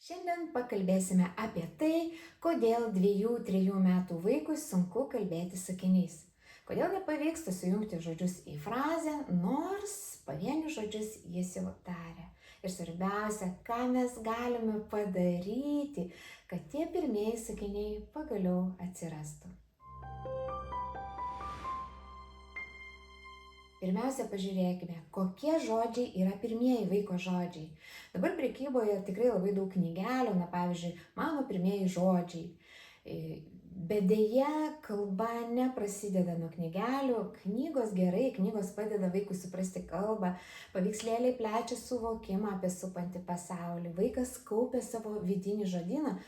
Šiandien pakalbėsime apie tai, kodėl 2-3 metų vaikui sunku kalbėti sakiniais. Kodėl nepavyksta sujungti žodžius į frazę, nors pavienius žodžius jis jau taria. Ir svarbiausia, ką mes galime padaryti, kad tie pirmieji sakiniai pagaliau atsirastų. Pirmiausia, pažiūrėkime, kokie žodžiai yra pirmieji vaiko žodžiai. Dabar prekyboje tikrai labai daug knygelių, pavyzdžiui, mano pirmieji žodžiai. Bet dėja, kalba neprasideda nuo knygelių, knygos gerai, knygos padeda vaikui suprasti kalbą, paveikslėliai plečia suvokimą apie supantį pasaulį, vaikas kaupia savo vidinį žodyną,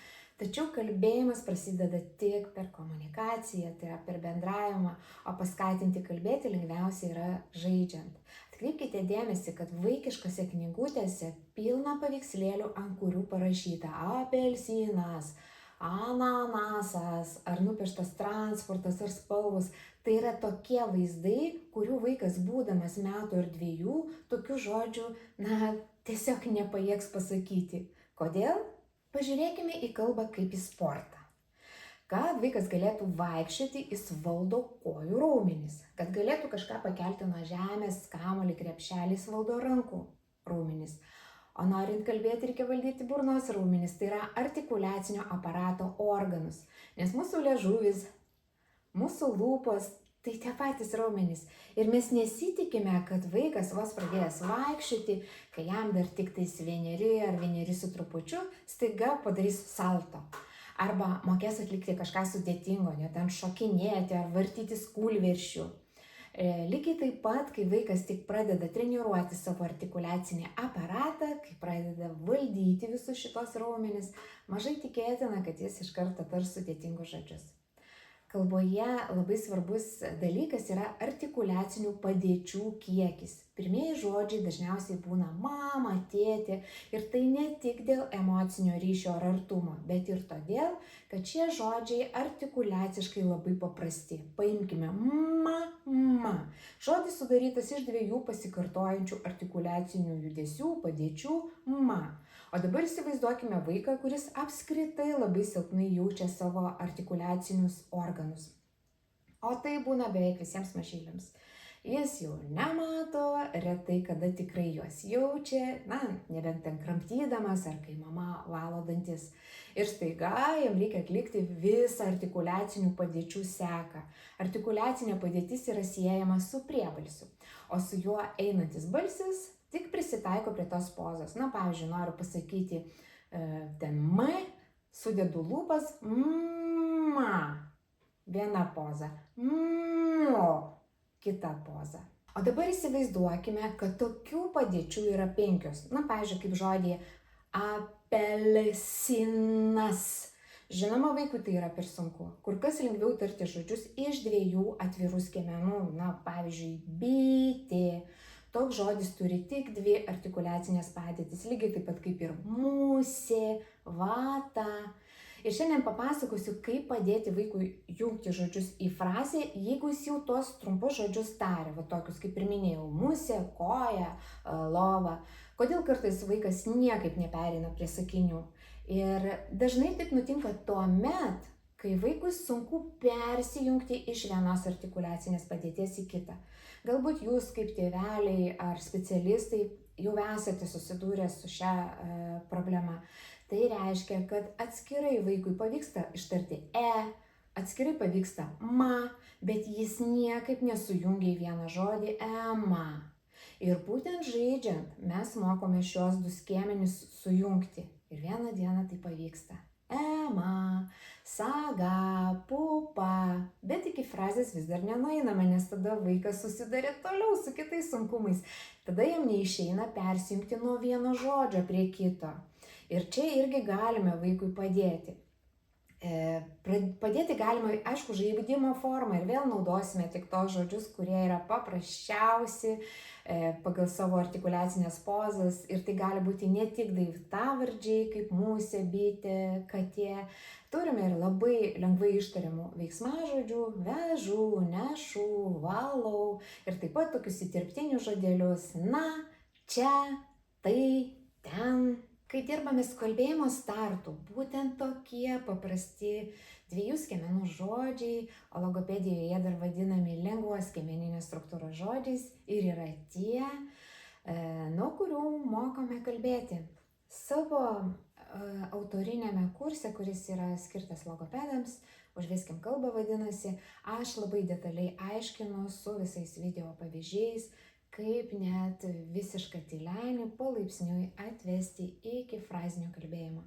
tačiau kalbėjimas prasideda tik per komunikaciją, tai yra per bendravimą, o paskatinti kalbėti lengviausiai yra žaidžiant. Atkreipkite dėmesį, kad vaikiškose knygutėse pilna paveikslėlių, ant kurių parašyta apelsinas, ananasas, ar nupieštas transportas, ar spalvos. Tai yra tokie vaizdai, kurių vaikas būdamas metų ir 2, tokių žodžių, tiesiog nepajėgs pasakyti. Kodėl? Pažiūrėkime į kalbą kaip į sportą. Kad vaikas galėtų vaikščioti, jis valdo kojų raumenis. Kad galėtų kažką pakelti nuo žemės, kamuolį, krepšelį, jis valdo rankų raumenis. O norint kalbėti, reikia valdyti burnos raumenis, tai yra artikuliacinio aparato organus. Nes mūsų liežuvis, mūsų lūpos, tai tie patys raumenys. Ir mes nesitikime, kad vaikas vos pradėjęs vaikščioti, kai jam dar tik tais 1 ar 1 su trupučiu, staiga padarys salto. Arba mokės atlikti kažką sudėtingo, net ten šokinėti ar vartytis kūlversčių. Lygiai taip pat, kai vaikas tik pradeda treniruoti savo artikuliacinį aparatą, kai pradeda valdyti visus šitos raumenis, mažai tikėtina, kad jis iš karto tars sudėtingus žodžius. Kalboje labai svarbus dalykas yra artikuliacinių padėčių kiekis. Pirmieji žodžiai dažniausiai būna mama, tėtė ir tai ne tik dėl emocinio ryšio ar artumo, bet ir todėl, kad šie žodžiai artikuliaciškai labai paprasti. Paimkime ma. Žodis sudarytas iš 2 pasikartojančių artikuliacinių judesių, padėčių ma. O dabar įsivaizduokime vaiką, kuris apskritai labai silpnai jaučia savo artikuliacinius organus. O tai būna beveik visiems mažyliams. Jis jau nemato, retai kada tikrai juos jaučia, nebent ten kramtydamas ar kai mama valo dantis. Ir staiga jam reikia atlikti visą artikuliacinių padėčių seką. Artikuliacinė padėtis yra siejama su priebalsiu, o su juo einantis balsis tik prisitaiko prie tos pozos. Pavyzdžiui, noriu pasakyti ten m, sudedu lūpas, ma, viena poza, mo, kita poza. O dabar įsivaizduokime, kad tokių padėčių yra 5. Pavyzdžiui, kaip žodį apelsinas. Žinoma, vaikui tai yra per sunku. Kur kas lengviau tarti žodžius iš 2 atvirų skiemenų. Pavyzdžiui, bitė. Toks žodis turi tik 2 artikuliacinės padėtis, lygiai taip pat kaip ir musė, vata. Ir šiandien papasakosiu, kaip padėti vaikui jungti žodžius į frazę, jeigu jis jau tuos trumpus žodžius taria, tokius kaip ir minėjau, musė, koja, lova. Kodėl kartais vaikas niekaip nepereina prie sakinių? Ir dažnai taip nutinka tuomet, kai vaikui sunku persijungti iš vienos artikuliacinės padėties į kitą. Galbūt jūs kaip tėveliai ar specialistai jau esate susidūrę su šia problema. Tai reiškia, kad atskirai vaikui pavyksta ištarti atskirai pavyksta ma, bet jis niekaip nesujungia į vieną žodį ema. Ir būtent žaidžiant mes mokome šios 2 skiemenis sujungti. Ir vieną dieną tai pavyksta. Ema, saga, pupa, bet iki frazės vis dar nenueiname, nes tada vaikas susiduria toliau su kitais sunkumais. Tada jam neišeina persijungti nuo vieno žodžio prie kito. Ir čia irgi galime vaikui padėti. Padėti galima, aišku, žaidimo formą ir vėl naudosime tik tos žodžius, kurie yra paprasčiausi pagal savo artikuliacinės pozas. Ir tai gali būti ne tik daiktavardžiai, kaip musė, bitė, katė. Turime ir labai lengvai ištariamų veiksmažodžių, vežu, nešu, valau. Ir taip pat tokius įterptinius žodelius na, čia, tai, ten. Kai dirbame su kalbėjimo startu, būtent tokie paprasti 2 skiemenų žodžiai, o logopedijoje jie dar vadinami lengvos skiemeninės struktūros žodžiais ir yra tie, nuo kurių mokame kalbėti. Savo autorinėme kurse, kuris yra skirtas logopedams, Užveskim kalbą vadinasi, aš labai detaliai aiškinu su visais video pavyzdžiais, kaip net visišką tylenį palaipsniui atvesti iki frazinio kalbėjimo.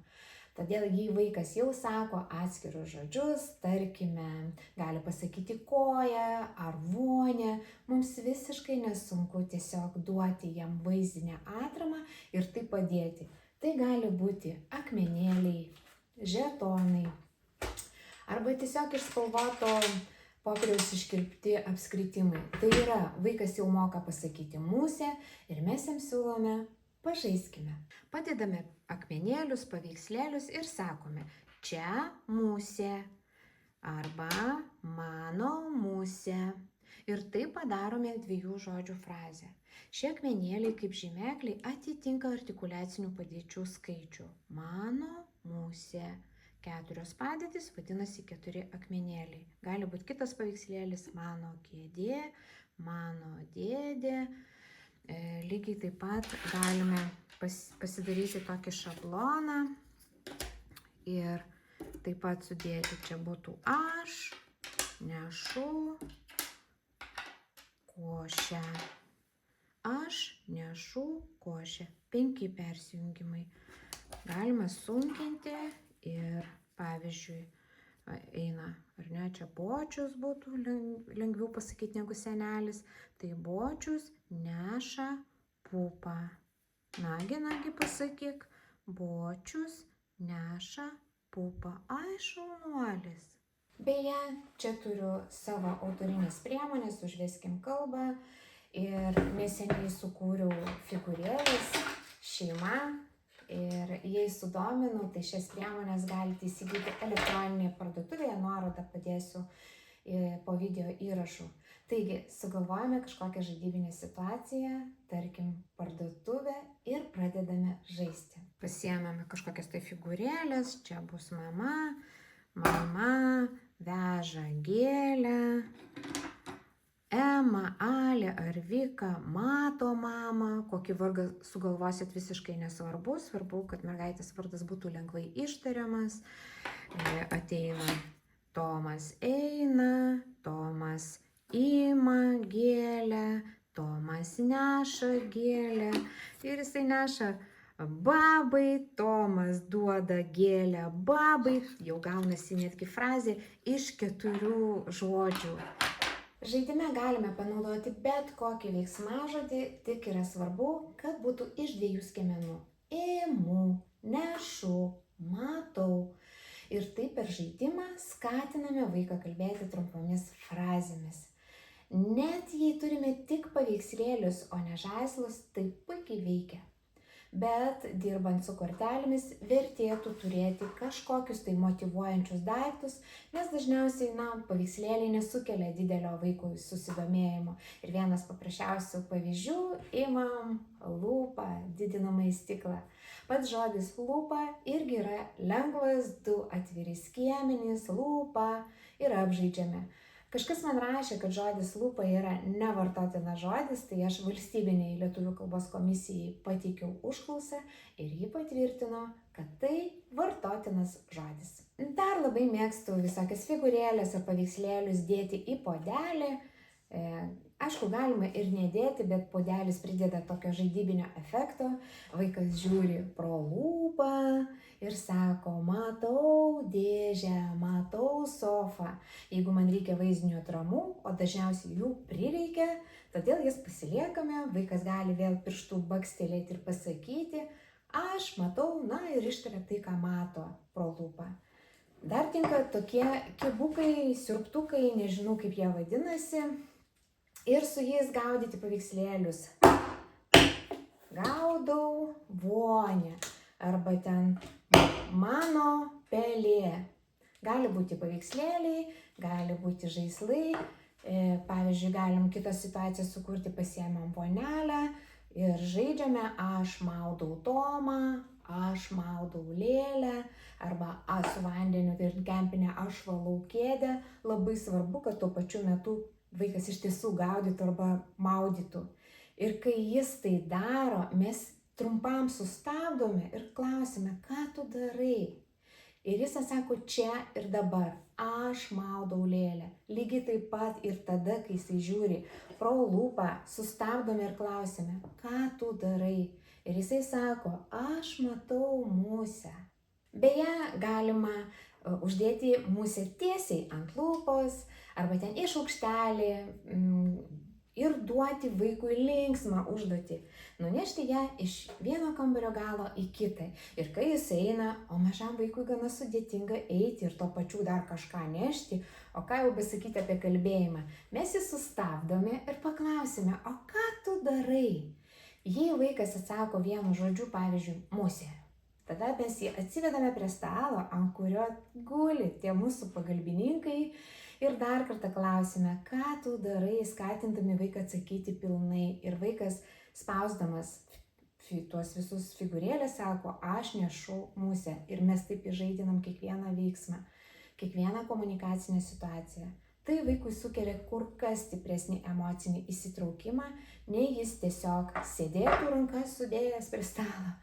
Todėl jei vaikas jau sako atskirus žodžius, tarkime, gali pasakyti koja ar vonė, mums visiškai nesunku tiesiog duoti jam vaizdinę atramą ir tai padėti. Tai gali būti akmenėliai, žetonai, arba tiesiog iš spalvoto popieriaus iškirpti apskritimai. Tai yra, vaikas jau moka pasakyti musė ir mes jam siūlome pažaiskime. Padedame akmenėlius, paveikslėlius ir sakome, čia musė arba mano musė. Ir tai padarome 2 žodžių frazę. Šie akmenėliai kaip žymekliai atitinka artikuliacinių padėčių skaičių. Mano musė. 4 padėtys vadinasi 4 akmenėliai. Gali būti kitas paveikslėlis, mano kėdė, mano dėdė. Lygiai taip pat galime pasidaryti tokį šabloną ir taip pat sudėti, čia būtų aš, nešu košę. Aš nešu košę. 5 persijungimai. Galima sunkinti ir, pavyzdžiui, eina, ar ne, čia bočius būtų lengviau pasakyti negu senelis, tai bočius neša pupą. Nagi pasakyk, bočius neša pupą. Ai, šaunuolis. Beje, čia turiu savo autorinės priemonės, Užveskim kalbą ir neseniai sukūriau figūrėles šeima. Ir jei sudominu, tai šias priemonės galite įsigyti elektroninėje parduotuvėje, nuorodą padėsiu po video įrašų. Taigi, sugalvojame kažkokią žaidybinę situaciją, tarkim parduotuvę ir pradedame žaisti. Pasiėmėme kažkokias tai figūrėlės, čia bus mama veža gėlę, Ema, Alė ar Vika mato mamą, kokį vardą sugalvosit visiškai nesvarbu, svarbu, kad mergaitės vardas būtų lengvai ištariamas. Ateina Tomas eina, Tomas ima gėlę, Tomas neša gėlę ir jisai neša babai, Tomas duoda gėlę babai, jau gaunasi netgi frazė iš 4 žodžių. Žaidime galime panaudoti bet kokį veiksmažodį, tik yra svarbu, kad būtų iš 2 skiemenų. Imu, nešu, matau. Ir taip per žaidimą skatiname vaiką kalbėti trumpomis frazėmis. Net jei turime tik paveikslėlius, o ne žaislus, tai puikiai veikia. Bet dirbant su kortelėmis vertėtų turėti kažkokius tai motyvuojančius daiktus, nes dažniausiai, paveikslėliai nesukelia didelio vaikų susidomėjimo. Ir vienas paprasčiausių pavyzdžių, imam lūpą, didinamąjį stiklą. Pats žodis lūpa irgi yra lengvas, 2 atviri skiemenys, lūpa ir apžaidžiame. Kažkas man rašė, kad žodis lūpa yra nevartotinas žodis, tai aš valstybiniai lietuvių kalbos komisijai pateikiau užklausą ir ji patvirtino, kad tai vartotinas žodis. Dar labai mėgstu visokias figūrėlės ar paveikslėlius dėti į puodelį. Aišku, galima ir nedėti, bet puodelis prideda tokio žaidybinio efekto. Vaikas žiūri pro lūpą ir sako, matau dėžę, matau sofą. Jeigu man reikia vaizdinių atramų, o dažniausiai jų prireikia, todėl jas pasiliekame, vaikas gali vėl pirštų bakstelėti ir pasakyti, aš matau, ir ištaria tai, ką mato pro lūpą. Dar tinka tokie kibukai, siurbtukai, nežinau kaip jie vadinasi, ir su jais gaudyti paveikslėlius. Gaudau vonę. Arba ten mano pelė. Gali būti paveikslėliai, gali būti žaislai. Pavyzdžiui, galim kitą situaciją sukurti, pasiėmėm vonelę ir žaidžiame, aš maudau Tomą, aš maudau lėlę, arba su vandeniu ir kempinę aš valau kėdę. Labai svarbu, kad tuo pačiu metu vaikas iš tiesų gaudytų arba maudytų. Ir kai jis tai daro, mes trumpam sustabdome ir klausime, ką tu darai. Ir jis atsako čia ir dabar, aš maudau lėlę. Lygiai taip pat ir tada, kai jisai žiūri pro lūpą, sustabdome ir klausime, ką tu darai. Ir jisai sako, aš matau musę. Beje, galima uždėti musę tiesiai ant lūpos arba ten į šaukštelį ir duoti vaikui linksmą užduotį. Nunešti ją iš vieno kambario galo į kitą. Ir kai jis eina, o mažam vaikui gana sudėtinga eiti ir to pačiu dar kažką nešti, o ką jau besakyti apie kalbėjimą, mes jį sustabdome ir paklausime, o ką tu darai? Jei vaikas atsako vienu žodžiu, pavyzdžiui, musė, tada mes jį atsivedame prie stalo, ant kurio guli tie mūsų pagalbininkai ir dar kartą klausime, ką tu darai, skatindami vaiką atsakyti pilnai. Ir vaikas, spausdamas tuos visus figūrėlės, sako, aš nešu musę. Ir mes taip įžaidinam kiekvieną veiksmą, kiekvieną komunikacinę situaciją. Tai vaikui sukelia kur kas stipresnį emocinį įsitraukimą, nei jis tiesiog sėdėtų rankas sudėjęs prie stalo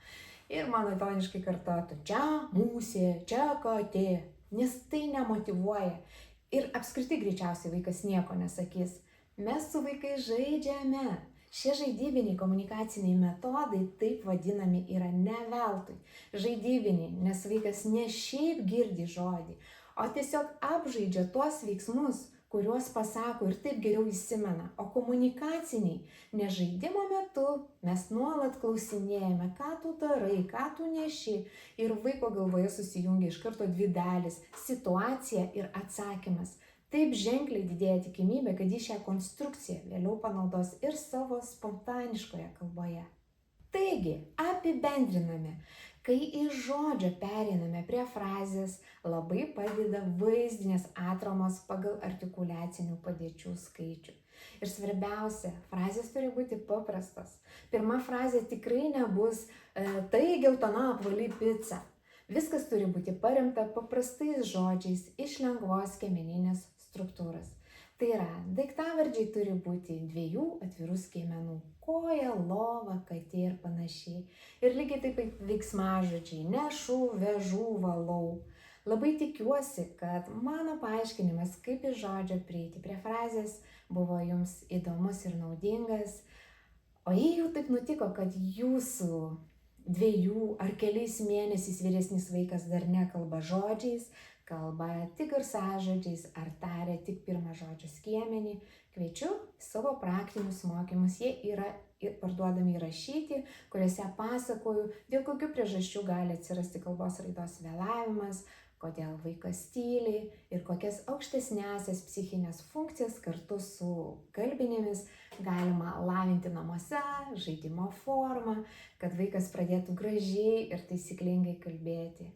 ir monotoniškai kartotų, čia musė, čia katė, nes tai nemotyvuoja. Ir apskritai greičiausiai vaikas nieko nesakys. Mes su vaikais žaidžiame. Šie žaidybiniai komunikaciniai metodai, taip vadinami, yra ne veltui. Žaidybiniai, nes vaikas ne šiaip girdi žodį, o tiesiog apžaidžia tuos veiksmus, kuriuos pasako ir taip geriau įsimena. O komunikaciniai, nes žaidimo metu mes nuolat klausinėjame, ką tu darai, ką tu neši. Ir vaiko galvoje susijungia iš karto dvi dalys - situacija ir atsakymas. Taip ženkliai didėja tikimybė, kad jis šią konstrukciją vėliau panaudos ir savo spontaniškoje kalboje. Taigi, apibendriname, kai iš žodžio pereiname prie frazės, labai padeda vaizdinės atramos pagal artikuliacinių padėčių skaičių. Ir svarbiausia, frazės turi būti paprastos. Pirma frazė tikrai nebus tai geltona apvali pica. Viskas turi būti paremta paprastais žodžiais iš lengvos skiemeninės struktūros. Tai yra, daiktavardžiai turi būti dviejų atvirų skiemenų - koja, lova, katė ir panašiai. Ir lygiai taip pat veiksmažodžiai - nešu, vežu, valau. Labai tikiuosi, kad mano paaiškinimas, kaip iš žodžio prieiti prie frazės, buvo jums įdomus ir naudingas. O jei jau taip nutiko, kad jūsų 2 ar keliais mėnesiais vyresnis vaikas dar nekalba žodžiais, kalba tik garsažodžiais ar taria tik pirmą žodžio skiemenį, kviečiu savo praktinius mokymus. Jie yra parduodami įrašyti, kuriuose pasakoju, dėl kokių priežasčių gali atsirasti kalbos raidos vėlavimas, kodėl vaikas tyli ir kokias aukštesniąsias psichinės funkcijas kartu su kalbinėmis galima lavinti namuose, žaidimo forma, kad vaikas pradėtų gražiai ir taisyklingai kalbėti.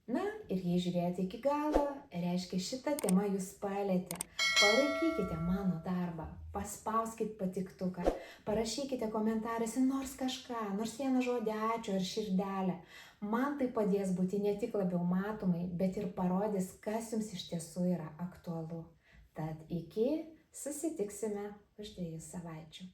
Na ir jei žiūrėjote iki galo, reiškia šitą temą jūs palietė. Palaikykite mano darbą, paspauskite patiktuką, parašykite komentaruose nors kažką, nors vieną žodį ačiū ar širdelę. Man tai padės būti ne tik labiau matomai, bet ir parodys, kas jums iš tiesų yra aktualu. Tad iki susitiksime už 2 savaičių.